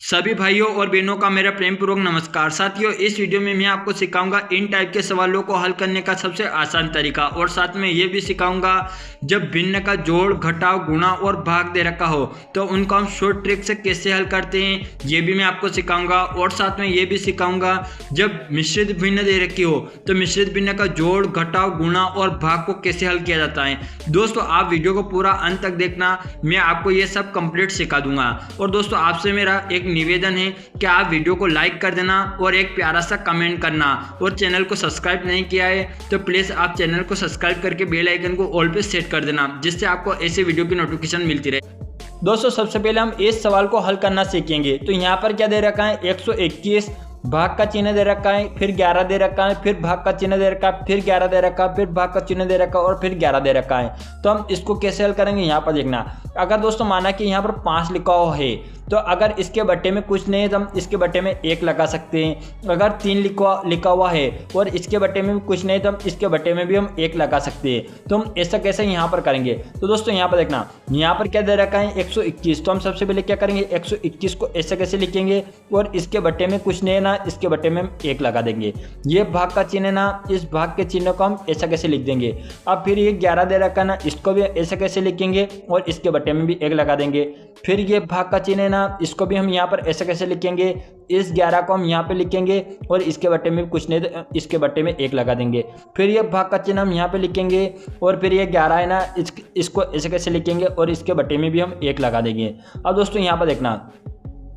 सभी भाइयों और बहनों का मेरा प्रेम पूर्वक नमस्कार। साथियों, इस वीडियो में मैं आपको सिखाऊंगा इन टाइप के सवालों को हल करने का सबसे आसान तरीका, और साथ में ये भी सिखाऊंगा जब भिन्न का जोड़, घटाव, गुणा और भाग दे रखा हो तो उनको हम शॉर्ट ट्रिक से कैसे हल करते हैं, ये भी मैं आपको सिखाऊंगा। और साथ में ये भी सिखाऊंगा जब मिश्रित भिन्न दे रखी हो तो मिश्रित भिन्न का जोड़, घटाव, गुणा और भाग को कैसे हल किया जाता है। दोस्तों, आप वीडियो को पूरा अंत तक देखना, मैं आपको ये सब कंप्लीट सिखा दूंगा। और दोस्तों, आपसे मेरा एक निवेदन है कि आप वीडियो को लाइक कर देना और एक प्यारा सा कमेंट करना, और चैनल को सब्सक्राइब नहीं किया है तो प्लीज़ आप चैनल को सब्सक्राइब करके बेल आइकन को ऑल पे सेट कर देना, जिससे आपको ऐसे वीडियो की नोटिफिकेशन मिलती रहे। दोस्तों, सबसे पहले हम इस सवाल को हल करना सीखेंगे। तो यहाँ पर क्या दे रखा है, 121 भाग का चिन्ह दे रखा है, फिर 11 दे रखा है, फिर भाग का चिन्ह दे रखा है, फिर 11 दे रखा है, फिर भाग का चिन्ह दे रखा है और फिर 11 दे रखा है। तो हम इसको कैसे हल करेंगे, यहाँ पर देखना। अगर दोस्तों माना कि यहाँ पर 5 लिखा हुआ है तो अगर इसके बट्टे में कुछ नहीं है तो हम इसके बट्टे में 1 लगा सकते हैं। अगर 3 लिखा हुआ है और इसके बट्टे में भी कुछ नहीं तो हम इसके बट्टे में भी हम 1 लगा सकते हैं। तो हम ऐसा कैसे यहाँ पर करेंगे, तो दोस्तों यहाँ पर देखना, यहाँ पर क्या दे रखा है 121। तो हम सबसे पहले क्या करेंगे, 121 को ऐसे कैसे लिखेंगे, और इसके बट्टे में कुछ नहीं है ना, इसके बट्टे में हम 1 लगा देंगे। ये भाग का चिन्ह है ना, इस भाग के चिन्ह को हम ऐसा कैसे लिख देंगे। अब फिर ये 11 दे रखा है ना, इसको भी ऐसे कैसे लिखेंगे और इसके बट्टे में भी 1 लगा देंगे। फिर ये भाग का चिन्ह है ना, इसको भी हम यहाँ पर ऐसे कैसे लिखेंगे, इस 11 को हम यहाँ पे लिखेंगे और इसके बट्टे में कुछ नहीं तो इसके बट्टे में 1 लगा देंगे। फिर ये भाग का चिन्ह हम यहाँ पे लिखेंगे और फिर ये 11 है ना, इसको ऐसे कैसे लिखेंगे और इसके बट्टे में भी हम 1 लगा देंगे। अब दोस्तों यहाँ पर देखना,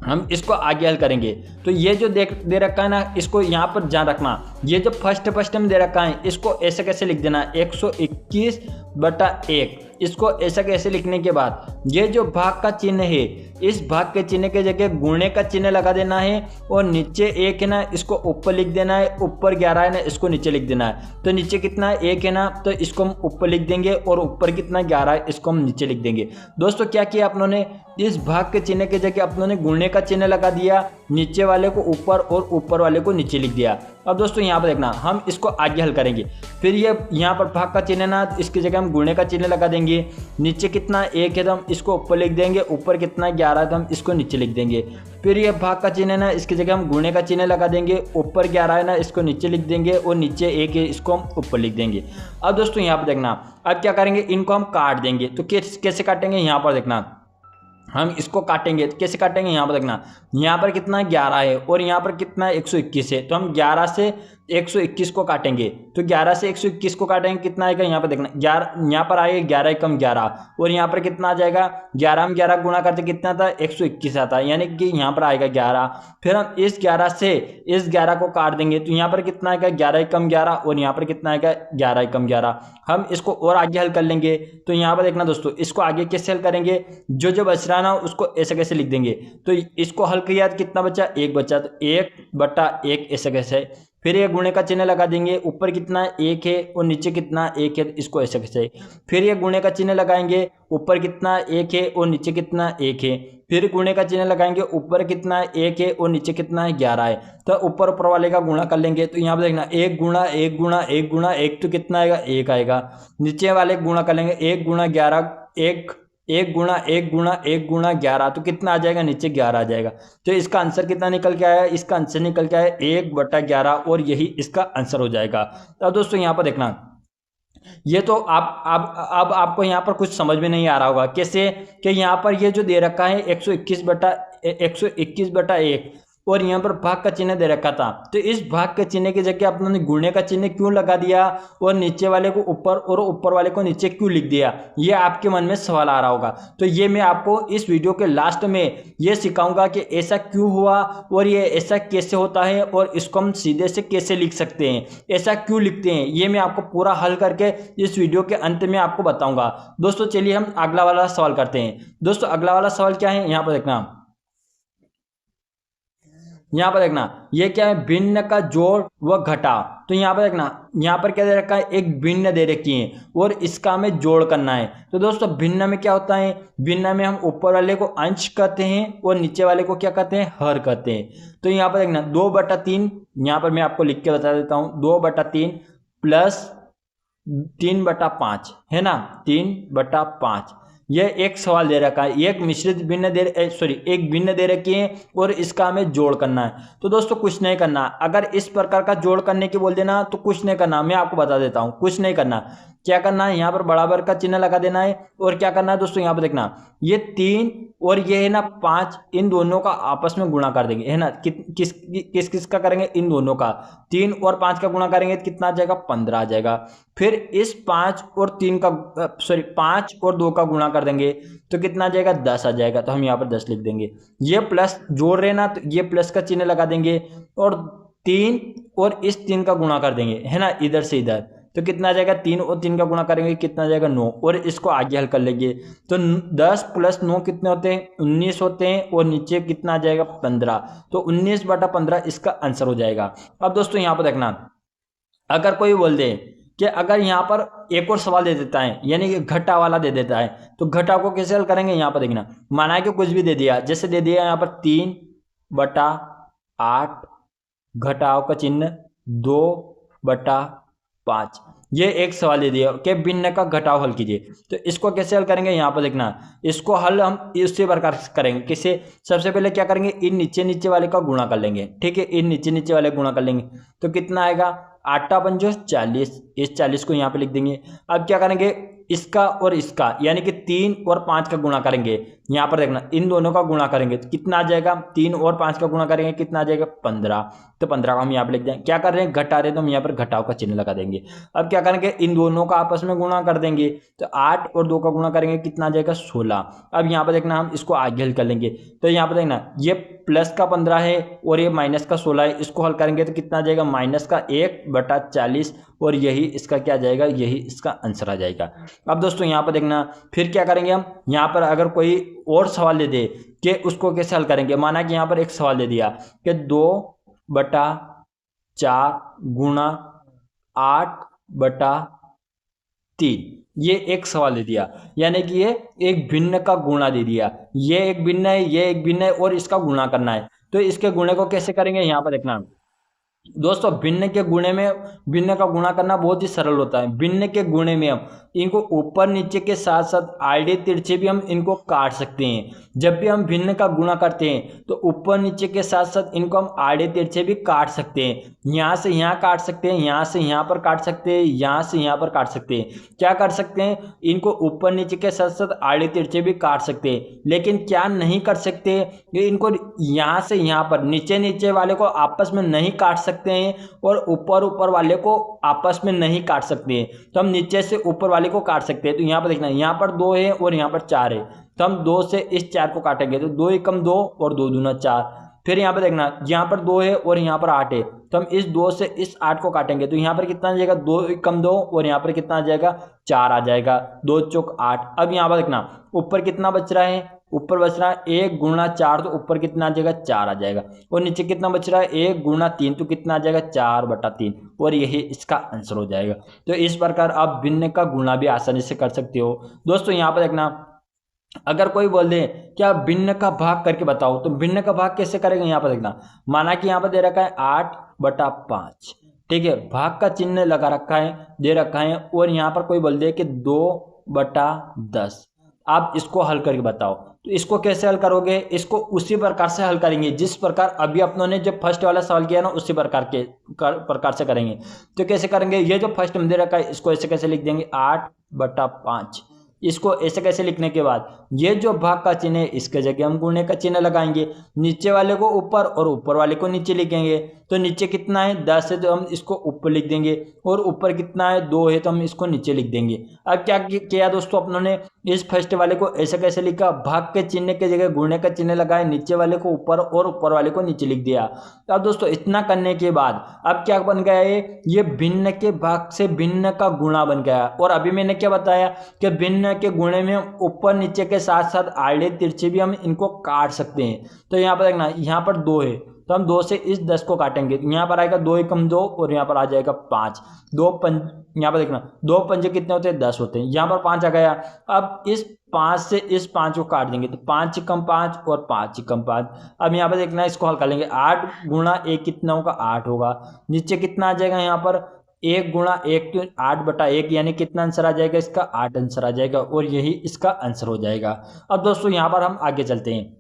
हम इसको आगे हल करेंगे। तो ये जो दे रखा है ना, इसको यहाँ पर ध्यान रखना, ये जो फर्स्ट में दे रखा है इसको ऐसे कैसे लिख देना, 121/1। इसको ऐसा कैसे लिखने के बाद ये जो भाग का चिन्ह है, इस भाग के चिन्ह के जगह गुणे का चिन्ह लगा देना है, और नीचे 1 है ना, इसको ऊपर लिख देना है, ऊपर 11 है ना, इसको नीचे लिख देना है। तो नीचे कितना है, 1 है ना, तो इसको हम ऊपर लिख देंगे, और ऊपर कितना 11 है, इसको हम नीचे लिख देंगे। दोस्तों क्या किया अपनों ने, इस भाग के चिन्ह के जगह अपनों ने गुणे का चिन्ह लगा दिया, नीचे वाले को ऊपर और ऊपर वाले को नीचे लिख दिया। अब दोस्तों यहाँ पर देखना, हम इसको आगे हल करेंगे। फिर ये यहाँ पर भाग का चिन्ह ना, इसकी जगह हम गुणे का चिन्ह लगा देंगे। नीचे कितना 1 है तो हम इसको ऊपर लिख देंगे, ऊपर कितना 11 है तो हम इसको नीचे लिख देंगे। फिर ये भाग का चिन्ह है ना, इसकी जगह हम गुणे का चिन्ह लगा देंगे, ऊपर 11 है ना, इसको नीचे लिख देंगे, और नीचे 1 है, इसको हम ऊपर लिख देंगे। अब दोस्तों यहाँ पर देखना, अब क्या करेंगे, इनको हम काट देंगे। तो कैसे काटेंगे, यहाँ पर देखना, हम इसको काटेंगे। तो कैसे काटेंगे, यहाँ पर देखना, यहाँ पर कितना 11 है और यहाँ पर कितना 121 है। तो हम 11 से 121 को काटेंगे। तो 11 से 121 को काटेंगे, कितना आएगा, यहाँ पर देखना, 11 यहाँ पर आएगा 11 कम 11, और यहाँ पर कितना आ जाएगा, 11 हम 11 गुणा करते कितना था, 121 आता है, यानी कि यहाँ पर आएगा 11। फिर हम इस 11 से इस 11 को काट देंगे, तो यहाँ पर कितना आएगा, 11 कम 11, और यहाँ पर कितना आएगा, 11 कम 11। हम इसको और आगे हल कर लेंगे। तो यहाँ पर देखना दोस्तों, इसको आगे कैसे हल करेंगे, जो बच रहा ना उसको ऐसे कैसे लिख देंगे। तो इसको हल किया तो कितना बचा, 1 बचा, तो 1/1 ऐसे कैसे। फिर ये गुणे का चिन्ह लगा देंगे, ऊपर कितना 1 है और नीचे कितना 1 है, इसको ऐसे कैसे। फिर ये गुणे का चिन्ह लगाएंगे, ऊपर कितना 1 है और नीचे कितना 1 है। फिर गुणे का चिन्ह लगाएंगे, ऊपर कितना 1 है और नीचे कितना है 11 है। तो ऊपर वाले का गुणा कर लेंगे। तो यहाँ पर देखना, 1 गुणा 1 गुणा 1 गुणा 1, तो कितना आएगा, 1 आएगा। नीचे वाले गुणा कर लेंगे, 1 गुणा 11, 1 गुणा 1 गुणा 1 गुणा 11, तो कितना आ जाएगा, नीचे 11 आ जाएगा। तो इसका आंसर कितना निकल के आया, इसका आंसर निकल के आया 1/11, और यही इसका आंसर हो जाएगा। तो दोस्तों यहाँ पर देखना, ये तो अब आपको यहाँ पर कुछ समझ में नहीं आ रहा होगा कैसे, कि यहाँ पर ये जो दे रखा है 121/1 और यहाँ पर भाग का चिन्ह दे रखा था, तो इस भाग के चिन्ह की जगह अपने गुणे का चिन्ह क्यों लगा दिया, और नीचे वाले को ऊपर और ऊपर वाले को नीचे क्यों लिख दिया, ये आपके मन में सवाल आ रहा होगा। तो ये मैं आपको इस वीडियो के लास्ट में ये सिखाऊंगा कि ऐसा क्यों हुआ, और ये ऐसा कैसे होता है, और इसको हम सीधे से कैसे लिख सकते हैं, ऐसा क्यों लिखते हैं, ये मैं आपको पूरा हल करके इस वीडियो के अंत में आपको बताऊंगा। दोस्तों चलिए हम अगला वाला सवाल करते हैं। दोस्तों अगला वाला सवाल क्या है, यहाँ पर देखना, यहाँ पर देखना, ये क्या है, भिन्न का जोड़ व घटाव। तो यहाँ पर देखना, यहाँ पर क्या दे रखा है, एक भिन्न दे रखी है और इसका हमें जोड़ करना है। तो दोस्तों भिन्न में क्या होता है, भिन्न में हम ऊपर वाले को अंश कहते हैं और नीचे वाले को क्या कहते हैं, हर कहते हैं। तो यहाँ पर देखना 2/3, यहाँ पर मैं आपको लिख के बता देता हूँ, 2/3 प्लस 3/5 है ना, 3/5, ये एक सवाल दे रखा है, एक मिश्रित भिन्न एक भिन्न दे रखी है और इसका हमें जोड़ करना है। तो दोस्तों कुछ नहीं करना, अगर इस प्रकार का जोड़ करने की बोल देना तो कुछ नहीं करना, मैं आपको बता देता हूं कुछ नहीं करना। क्या करना है, यहाँ पर बराबर का चिन्ह लगा देना है और क्या करना है दोस्तों, यहाँ पर देखना ये 3 और ये है ना 5, इन दोनों का आपस में गुणा कर देंगे, है ना। किस किस का करेंगे, इन दोनों का। 3 और 5 का गुणा करेंगे तो कितना आ जाएगा, 15 आ जाएगा। फिर इस 5 और 3 का 5 और 2 का गुणा कर देंगे तो कितना आ जाएगा, 10 आ जाएगा। तो हम यहाँ पर 10 लिख देंगे। ये प्लस जोड़ रहे ना, तो ये प्लस का चिन्ह लगा देंगे और 3 और इस 3 का गुणा कर देंगे, है ना, इधर से इधर। तो कितना आ जाएगा, 3 और 3 का गुणा करेंगे कितना आ जाएगा, 9। और इसको आगे हल कर लेंगे तो 10 + 9 कितने होते हैं, 19 होते हैं। और नीचे कितना आ जाएगा, 15। तो 19/15 इसका आंसर हो जाएगा। अब दोस्तों यहाँ पर देखना, अगर कोई बोल दे कि अगर यहाँ पर एक और सवाल दे देता है, यानी कि घटा वाला दे देता है, तो घटा को कैसे हल करेंगे, यहाँ पर देखना। माना है कि कुछ भी दे दिया, जैसे दे दिया यहाँ पर 3/8, घटाव का चिन्ह 2/5, ये एक सवाल दे दिया कि भिन्न का घटाव हल कीजिए। तो इसको कैसे हल करेंगे, यहाँ पर देखना। इसको हल हम इसी प्रकार से करेंगे, किसे, सबसे पहले क्या करेंगे, इन नीचे नीचे वाले का गुणा कर लेंगे, ठीक है। इन नीचे नीचे वाले गुणा कर लेंगे तो कितना आएगा, 8 × 40, इस 40 को यहाँ पे लिख देंगे। अब क्या करेंगे, इसका और इसका यानी कि 3 और 5 का गुणा करेंगे। यहाँ पर देखना, इन दोनों का गुणा करेंगे तो कितना आ जाएगा, 3 और 5 का गुणा करेंगे कितना आ जाएगा, 15। तो 15 को हम यहाँ पे लिख देंगे। क्या कर रहे हैं, घटा रहे हैं, तो हम यहाँ पर घटाव का चिन्ह लगा देंगे। अब क्या करेंगे, इन दोनों का आपस में गुणा कर देंगे तो 8 और 2 का गुणा करेंगे कितना आ जाएगा, 16। अब यहाँ पर देखना, हम इसको आगे हल कर लेंगे। तो यहाँ पर देखना, ये प्लस का 15 है और ये माइनस का 16 है, इसको हल करेंगे तो कितना आ जाएगा, -1/40। और यही इसका क्या आ जाएगा, यही इसका आंसर आ जाएगा। अब दोस्तों यहाँ पर देखना, फिर क्या करेंगे हम, यहाँ पर अगर कोई और सवाल दे दे कि उसको कैसे हल करेंगे। माना कि यहाँ पर एक सवाल दे दिया कि 2/4 गुणा 8/3, ये एक सवाल दे दिया, यानी कि ये एक भिन्न का गुणा दे दिया। ये एक भिन्न है, ये एक भिन्न है और इसका गुणा करना है। तो इसके गुणे को कैसे करेंगे, यहाँ पर देखना दोस्तों। भिन्न के गुणे में भिन्न का गुणा करना बहुत ही सरल होता है। भिन्न के गुणे में हम इनको ऊपर नीचे के साथ साथ आड़े तिरछे भी हम इनको काट सकते हैं। जब भी हम भिन्न का गुणा करते हैं तो ऊपर नीचे के साथ साथ इनको हम आड़े तिरछे भी काट सकते हैं। यहाँ से यहाँ काट सकते हैं, यहाँ से यहाँ पर काट सकते हैं, यहाँ से यहाँ पर काट सकते हैं। क्या कर सकते हैं, इनको ऊपर नीचे के साथ साथ आड़े तिरछे भी काट सकते हैं। लेकिन क्या नहीं कर सकते, ये इनको यहाँ से यहाँ पर नीचे नीचे वाले को आपस में नहीं काट सकते हैं और ऊपर ऊपर वाले को आपस में नहीं काट सकते हैं। तो हम नीचे से ऊपर वाले को काट सकते हैं। तो यहाँ पर देखना, यहाँ पर 2 है और यहाँ पर 4 है, तो हम 2 से इस 4 को काटेंगे तो 2 × 2 और 2 दूना 4। फिर यहाँ पर देखना, यहाँ पर 2 है और यहाँ पर 8 है, तो हम इस 2 से इस 8 को काटेंगे तो यहाँ पर कितना आ जाएगा, 2 × 2 और यहाँ पर कितना आ जाएगा, 4 आ जाएगा। 2 × 8। अब यहाँ पर देखना, ऊपर कितना बच रहा है, ऊपर बच रहा है 1 × 4, तो ऊपर कितना आ जाएगा, 4 आ जाएगा। और नीचे कितना बच रहा है, 1 × 3, तो कितना आ जाएगा, 4/3। और यही इसका आंसर हो जाएगा। तो इस प्रकार आप भिन्न का गुणा भी आसानी से कर सकते हो। दोस्तों यहाँ पर देखना, अगर कोई बोल दे क्या भिन्न का भाग करके बताओ, तो भिन्न का भाग कैसे करेंगे, यहाँ पर देखना। माना कि यहाँ पर दे रखा है 8/5, ठीक है, भाग का चिन्ह लगा रखा है, दे रखा है। और यहाँ पर कोई बोल दे कि 2/10, आप इसको हल करके बताओ। तो इसको कैसे हल करोगे, इसको उसी प्रकार से हल करेंगे जिस प्रकार अभी अपनों ने जब फर्स्ट वाला सवाल किया ना, उसी प्रकार से करेंगे। तो कैसे करेंगे, ये जो फर्स्ट में दे रखा है इसको ऐसे कैसे लिख देंगे, 8/5। इसको ऐसे कैसे लिखने के बाद ये जो भाग का चिन्ह है इसके जगह हम गुणे का चिन्ह लगाएंगे। नीचे वाले को ऊपर और ऊपर वाले को नीचे लिखेंगे। तो नीचे कितना है, 10 है, तो हम इसको ऊपर लिख देंगे। और ऊपर कितना है, 2 है, तो हम इसको नीचे लिख देंगे। अब क्या किया दोस्तों, अपनों ने इस फर्स्ट वाले को ऐसे कैसे लिखा, भाग के चिन्ह के जगह गुणे का चिन्ह लगाए, नीचे वाले को ऊपर और ऊपर वाले को नीचे लिख दिया। अब दोस्तों इतना करने के बाद अब क्या बन गया है, ये भिन्न के भाग से भिन्न का गुणा बन गया। और अभी मैंने क्या बताया कि भिन्न के गुणे में ऊपर नीचे के साथ साथ आड़े तिरछे भी हम इनको काट सकते हैं। तो यहाँ पर देखना, यहाँ पर 2 है, तो हम 2 से इस 10 को काटेंगे, यहाँ पर आएगा 2 × 2 और यहाँ पर आ जाएगा 5। 2 5, यहाँ पर देखना 2 5 कितने होते हैं, 10 होते हैं। यहाँ पर 5 आ गया। अब इस 5 से इस 5 को काट देंगे, तो 5 × 5 और 5 × 5। अब यहाँ पर देखना, इसको हल कर लेंगे। 8 × 1 कितना होगा, 8 होगा। नीचे कितना आ जाएगा, यहाँ पर 1 गुणा 1 तो 8/1 यानी कितना आंसर आ जाएगा इसका, 8 आंसर आ जाएगा और यही इसका आंसर हो जाएगा। अब दोस्तों यहाँ पर हम आगे चलते हैं।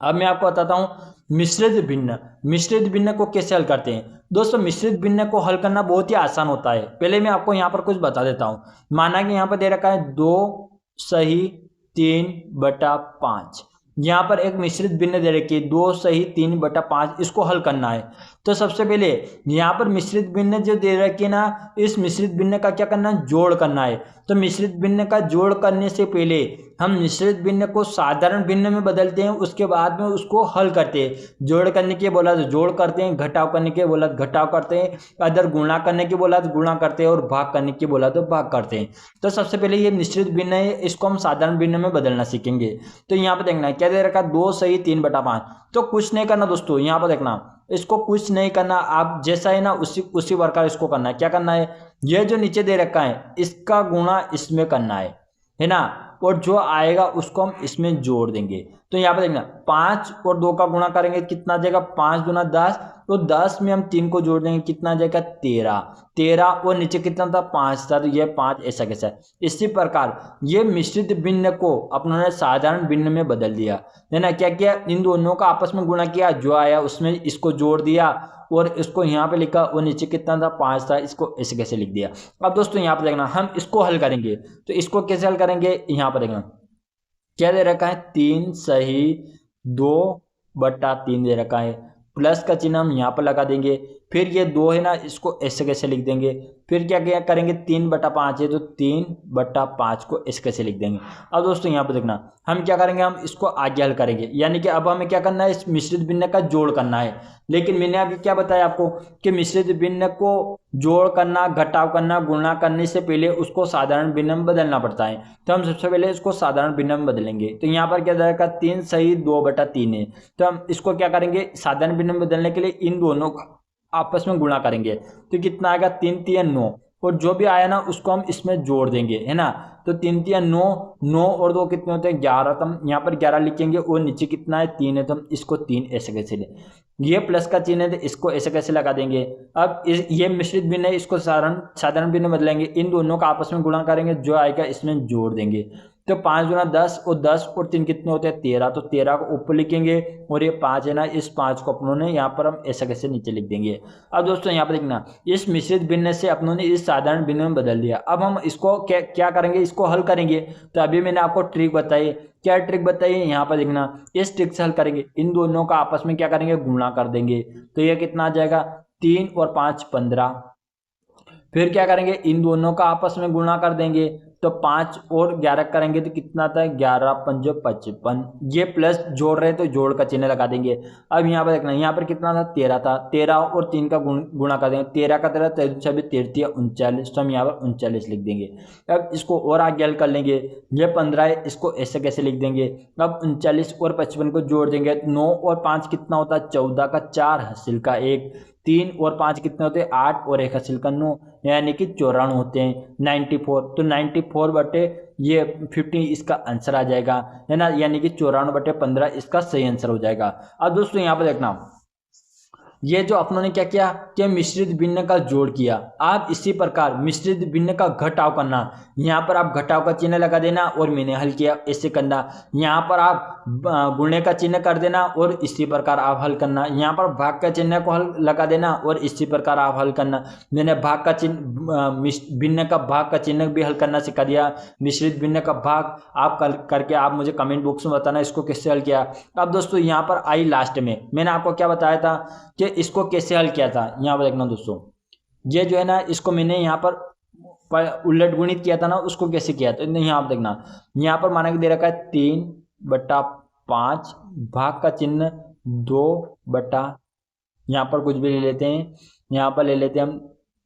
अब मैं आपको बताता हूँ मिश्रित भिन्न। मिश्रित भिन्न को कैसे हल करते हैं दोस्तों। मिश्रित भिन्न को हल करना बहुत ही आसान होता है। पहले मैं आपको यहाँ पर कुछ बता देता हूँ। माना कि यहाँ पर दे रखा है 2 सही 3/5। यहाँ पर एक मिश्रित भिन्न दे रखी है 2 सही 3/5, इसको हल करना है। तो सबसे पहले यहाँ पर मिश्रित भिन्न जो दे रखी है ना, इस मिश्रित भिन्न का क्या करना है, जोड़ करना है। तो मिश्रित भिन्न का जोड़ करने से पहले हम मिश्रित भिन्न को साधारण भिन्न में बदलते हैं, उसके बाद में उसको हल करते हैं। जोड़ करने के बोला तो जोड़ करते हैं, घटाव करने के बोला तो घटाव करते हैं, अदर गुणा करने के बोला तो गुणा करते हैं और भाग करने के बोला तो भाग करते हैं। तो सबसे पहले ये मिश्रित भिन्न है, इसको हम साधारण भिन्न में बदलना सीखेंगे। तो यहाँ पर देखना है क्या दे रखा, 2 सही 3/5। तो कुछ नहीं करना दोस्तों, यहाँ पर देखना, इसको कुछ नहीं करना, आप जैसा है ना उसी प्रकार इसको करना है। क्या करना है, ये जो नीचे दे रखा है इसका गुणा इसमें करना है ना, और जो आएगा उसको हम इसमें जोड़ देंगे। तो यहाँ पे देखना 5 और 2 का गुणा करेंगे कितना आ जाएगा, 5 दूना 10, तो 10 में हम 3 को जोड़ देंगे कितना आ जाएगा 13 और नीचे कितना था 5 था, तो ये 5 ऐसा कैसा है। इसी प्रकार ये मिश्रित भिन्न को अपनों साधारण भिन्न में बदल दिया है ना। क्या किया, इन दोनों का आपस में गुणा किया, जो आया उसमें इसको जोड़ दिया और इसको यहाँ पे लिखा, और नीचे कितना था 5 था, इसको ऐसे कैसे लिख दिया। अब दोस्तों यहाँ पे देखना हम इसको हल करेंगे। तो इसको कैसे हल करेंगे, यहाँ पर देखना क्या दे रखा है, 3 सही 2/3 दे रखा है। प्लस का चिन्ह हम यहाँ पर लगा देंगे। फिर ये 2 है ना, इसको ऐसे कैसे लिख देंगे। फिर क्या क्या करेंगे, 3/5 है तो 3/5 को ऐसे कैसे लिख देंगे। अब दोस्तों यहाँ पर देखना हम क्या करेंगे, हम इसको आगे हल करेंगे, यानी कि अब हमें क्या करना है, इस मिश्रित भिन्न का जोड़ करना है। लेकिन मैंने अभी क्या बताया आपको कि मिश्रित भिन्न को जोड़ करना, घटाव करना, गुणा करने से पहले उसको साधारण भिन्न में बदलना पड़ता है। तो हम सबसे पहले इसको साधारण भिन्न में बदलेंगे। तो यहाँ पर क्या जाएगा, 3 सही 2/3 है। तो हम इसको क्या करेंगे, साधारण भिन्न में बदलने के लिए इन दोनों का आपस में गुणा करेंगे। तो कितना आएगा, 3 3 9, और जो भी आया ना उसको हम इसमें जोड़ देंगे, है ना। तो 3 3 9, 9 और 2 कितने होते हैं 11। तो हम यहाँ पर 11 लिखेंगे और नीचे कितना है 3 है, तो हम इसको 3 ऐसे कैसे ले, ये प्लस का चिन्ह है तो इसको ऐसे कैसे लगा देंगे। अब ये मिश्रित भिन्न है, इसको साधारण भिन्न बदलेंगे, इन दोनों का आपस में गुणा करेंगे, जो आएगा इसमें जोड़ देंगे। तो 5 दूना 10 और 10 और 3 कितने होते हैं 13। तो 13 को ऊपर लिखेंगे और ये 5 है ना, इस 5 को अपनों ने यहाँ पर हम ऐसा कैसे नीचे लिख देंगे। अब दोस्तों यहाँ पर देखना, इस मिश्रित भिन्न से अपनों ने इस साधारण भिन्न में बदल दिया। अब हम इसको क्या करेंगे, इसको हल करेंगे। तो अभी मैंने आपको ट्रिक बताई, क्या ट्रिक बताई है, यहाँ पर देखना, इस ट्रिक से हल करेंगे, इन दोनों का आपस में क्या करेंगे, गुणा कर देंगे। तो ये कितना आ जाएगा, 3 और 5 15। फिर क्या करेंगे, इन दोनों का आपस में गुणा कर देंगे। तो 5 और 11 करेंगे तो कितना आता है, 11 5 55। ये प्लस जोड़ रहे तो जोड़ का चिन्ह लगा देंगे। अब यहाँ पर देखना, यहाँ पर कितना था 13 था, 13 और 3 का गुणा कर देंगे। 13 का 13 13 39, तो हम यहाँ पर 39 लिख देंगे। अब इसको और आगे हल कर लेंगे, ये 15 है, इसको ऐसे कैसे लिख देंगे। अब 39 और 55 को जोड़ देंगे, 9 और 5 कितना होता है 14 का 4 हासिल का 1, 3 और 5 कितने होते हैं 8 और 1 हासिल का 9, यानी कि 94 होते हैं 94। तो 94 बटे ये 50 इसका आंसर आ जाएगा, है ना, यानी कि 94/15 इसका सही आंसर हो जाएगा। अब दोस्तों यहाँ पर देखना, ये जो अपनों ने क्या किया कि मिश्रित भिन्न का जोड़ किया। आप इसी प्रकार मिश्रित भिन्न का घटाव करना, यहाँ पर आप घटाव का चिन्ह लगा देना और मैंने हल किया ऐसे करना। यहाँ पर आप गुणे का चिन्ह कर देना और इसी प्रकार आप हल करना। यहाँ पर भाग का चिन्ह को हल लगा देना और इसी प्रकार आप हल करना। मैंने भाग का चिन्ह, भिन्न का भाग का चिन्ह भी हल करना सिखा दिया। मिश्रित भिन्न का भाग आप करके आप मुझे कमेंट बॉक्स में बताना इसको कैसे हल किया। अब दोस्तों यहाँ पर आई लास्ट में मैंने आपको क्या बताया था कि इसको कैसे हल किया था। यहाँ पर देखना दोस्तों, ये जो है ना, इसको मैंने यहाँ पर उलट गुणित किया था ना, उसको कैसे किया था। यहाँ पर देखना, यहाँ पर माना कि दे रखा है 3/5, भाग का चिन्ह 2 यहाँ पर कुछ भी ले लेते हैं, यहाँ पर ले लेते हैं हम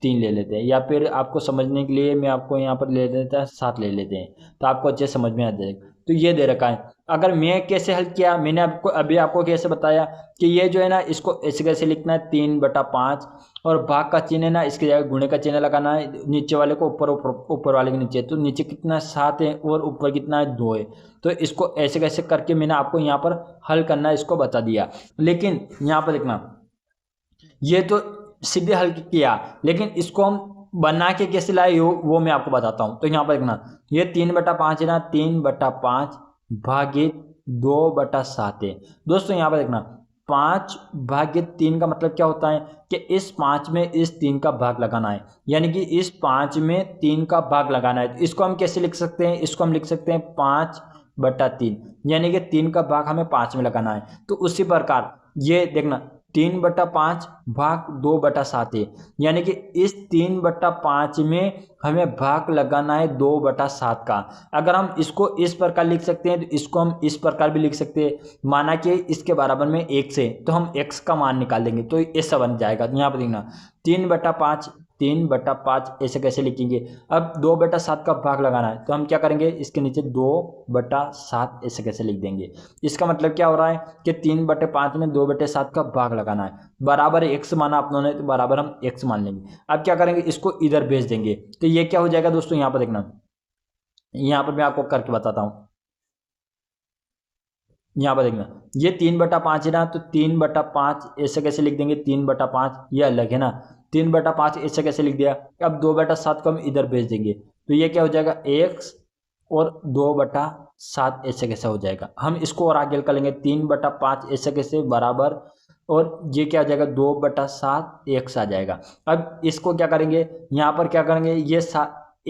3 ले लेते हैं, या फिर आपको समझने के लिए मैं आपको यहाँ पर ले लेता है 7 ले लेते हैं, तो आपको अच्छे समझ में आ जाएगा। तो ये दे रखा है। अगर मैं कैसे हल किया, मैंने आपको कैसे बताया कि ये जो है ना, इसको ऐसे कैसे लिखना है 3/5, और भाग का चिन्ह है ना, इसके जगह गुणे का चिन्ह लगाना है, नीचे वाले को ऊपर वाले के नीचे। तो नीचे कितना 7 है और ऊपर कितना है 2 है। तो इसको ऐसे कैसे करके मैंने आपको यहाँ पर हल करना इसको बता दिया। लेकिन यहाँ पर देखना, ये तो सीधे हल किया, लेकिन इसको हम बना के कैसे लाए वो मैं आपको बताता हूँ। तो यहाँ पर देखना, ये 3/5 है ना, 3/5 भागे 2/7 है। दोस्तों यहाँ पर देखना, 5/3 का मतलब क्या होता है कि इस 5 में इस 3 का भाग लगाना है, यानी कि इस 5 में 3 का भाग लगाना है। तो इसको हम कैसे लिख सकते हैं, इसको हम लिख सकते हैं 5/3, यानी कि 3 का भाग हमें 5 में लगाना है। तो उसी प्रकार ये देखना, 3/5 भाग 2/7 है, यानी कि इस 3/5 में हमें भाग लगाना है 2/7 का। अगर हम इसको इस प्रकार लिख सकते हैं तो इसको हम इस प्रकार भी लिख सकते हैं। माना कि इसके बराबर में x है तो हम x का मान निकाल देंगे तो ऐसा बन जाएगा। यहाँ पर देखना, 3/5 ऐसे कैसे लिखेंगे। अब 2/7 का भाग लगाना है तो हम क्या करेंगे, इसके नीचे 2/7 ऐसे कैसे लिख देंगे। इसका मतलब क्या हो रहा है कि 3/5 में 2/7 का भाग लगाना है, बराबर x माना अपनों ने तो बराबर हम x मान लेंगे। अब क्या करेंगे, इसको इधर भेज देंगे तो ये क्या हो जाएगा दोस्तों, यहाँ पर देखना, यहाँ पर मैं आपको करके बताता हूँ। यहाँ पर देखना, ये 3/5 है ना, तो 3/5 ऐसे कैसे लिख देंगे, 3/5 ये अलग है ना, 3/5 ऐसे कैसे लिख दिया। अब 2/7 को हम इधर भेज देंगे तो ये क्या हो जाएगा, x और 2/7 ऐसे कैसे हो जाएगा। हम इसको और आगे कर लेंगे, 3/5 ऐसे कैसे बराबर, और ये क्या हो जाएगा 2/7 x आ जाएगा। अब इसको क्या करेंगे, यहाँ पर क्या करेंगे, ये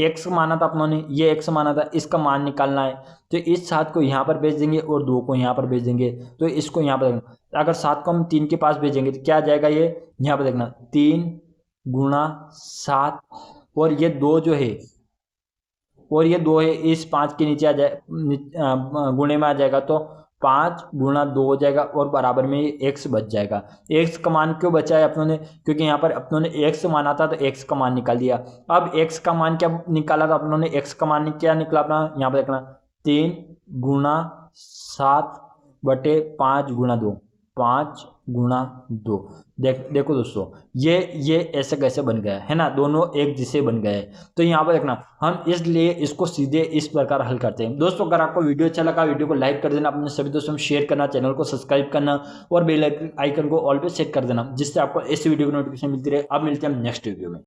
x माना था अपनों ने, ये x माना था, इसका मान निकालना है तो इस 7 को यहाँ पर भेज देंगे और 2 को यहाँ पर भेज देंगे। तो इसको यहाँ पर देखना, अगर 7 को हम 3 के पास भेजेंगे तो क्या आ जाएगा, ये यहाँ पर देखना 3x7 और ये 2 जो है, और ये 2 है, इस 5 के नीचे आ जाए गुणे में आ जाएगा तो 5x2 हो जाएगा और बराबर में ये x बच जाएगा। x का मान क्यों बचा है अपनों ने, क्योंकि यहाँ पर अपनों ने x माना था तो x का मान निकाल दिया। अब x का मान क्या निकाला था अपनों ने, x का मान क्या निकला अपना, यहाँ पर देखना 3x7/5x2, 5x2। देखो दोस्तों, ये ऐसे कैसे बन गया है ना, दोनों एक जैसे बन गए। तो यहाँ पर देखना, हम इसलिए इसको सीधे इस प्रकार हल करते हैं। दोस्तों अगर आपको वीडियो अच्छा लगा, वीडियो को लाइक कर देना, अपने सभी दोस्तों में शेयर करना, चैनल को सब्सक्राइब करना और बेल आइकन को ऑल पे सेट कर देना, जिससे आपको ऐसी वीडियो की नोटिफिकेशन मिलती रहे। अब मिलते हैं हम नेक्स्ट वीडियो में।